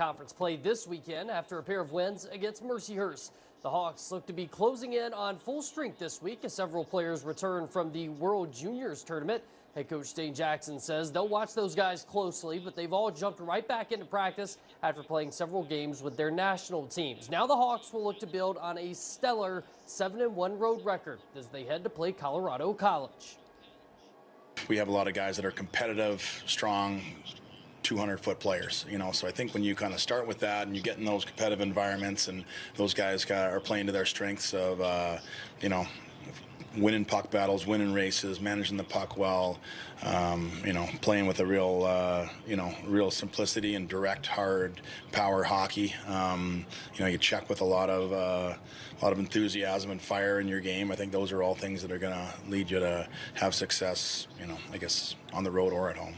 Conference play this weekend after a pair of wins against Mercyhurst. The Hawks look to be closing in on full strength this week as several players return from the World Juniors tournament. Head coach Dane Jackson says they'll watch those guys closely, but they've all jumped right back into practice after playing several games with their national teams. Now the Hawks will look to build on a stellar 7-1 road record as they head to play Colorado College. We have a lot of guys that are competitive, strong, 200-foot players, so I think when you kind of start with that and you get in those competitive environments and those guys are playing to their strengths of, winning puck battles, winning races, managing the puck well, playing with a real simplicity and direct, hard power hockey. You check with a lot of enthusiasm and fire in your game. I think those are all things that are going to lead you to have success, I guess on the road or at home.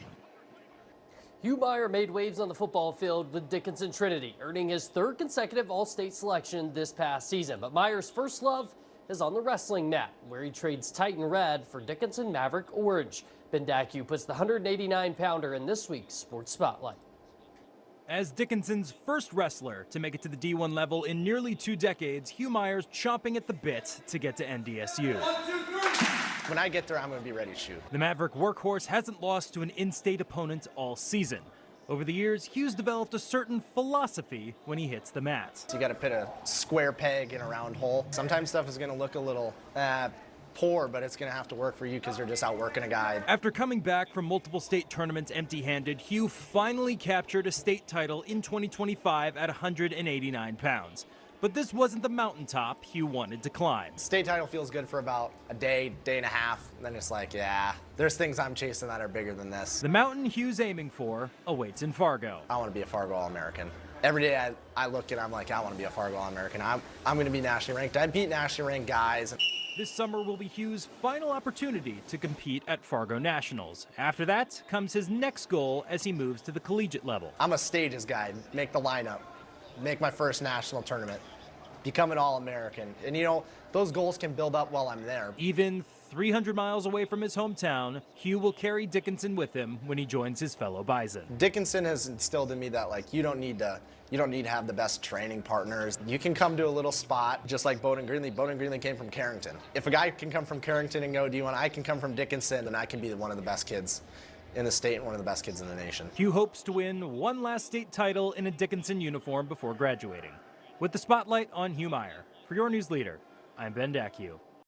Hugh Meyer made waves on the football field with Dickinson Trinity, earning his third consecutive All-State selection this past season. But Meyer's first love is on the wrestling mat, where he trades Titan Red for Dickinson Maverick Orange. Ben Dacue puts the 189-pounder in this week's Sports Spotlight. As Dickinson's first wrestler to make it to the D1 level in nearly 2 decades, Hugh Meyer's chomping at the bit to get to NDSU. 1, 2, 3. When I get there, I'm going to be ready to shoot. The Maverick workhorse hasn't lost to an in-state opponent all season. Over the years, Hugh's developed a certain philosophy when he hits the mat. You got to put a square peg in a round hole. Sometimes stuff is going to look a little poor, but it's going to have to work for you because you're just outworking a guy. After coming back from multiple state tournaments empty-handed, Hugh finally captured a state title in 2025 at 189 pounds. But this wasn't the mountaintop Hugh wanted to climb. State title feels good for about a day, day and a half, and then it's like, yeah, there's things I'm chasing that are bigger than this. The mountain Hugh's aiming for awaits in Fargo. I want to be a Fargo All-American. Every day I look and I'm like, I want to be a Fargo All-American. I'm going to be nationally ranked. I beat nationally ranked guys. This summer will be Hugh's final opportunity to compete at Fargo Nationals. After that comes his next goal as he moves to the collegiate level. I'm a stages guy, make the lineup, make my first national tournament, become an All-American. And those goals can build up while I'm there. Even 300 miles away from his hometown, Hugh will carry Dickinson with him when he joins his fellow Bison. Dickinson has instilled in me that you don't need to have the best training partners. You can come to a little spot just like Bowdoin Greenlee. Bowdoin Greenlee came from Carrington. If a guy can come from Carrington and go D1, I can come from Dickinson, then I can be one of the best kids in the state and one of the best kids in the nation. Hugh hopes to win one last state title in a Dickinson uniform before graduating. With the spotlight on Hugh Meyer. For your news leader, I'm Ben Dacue.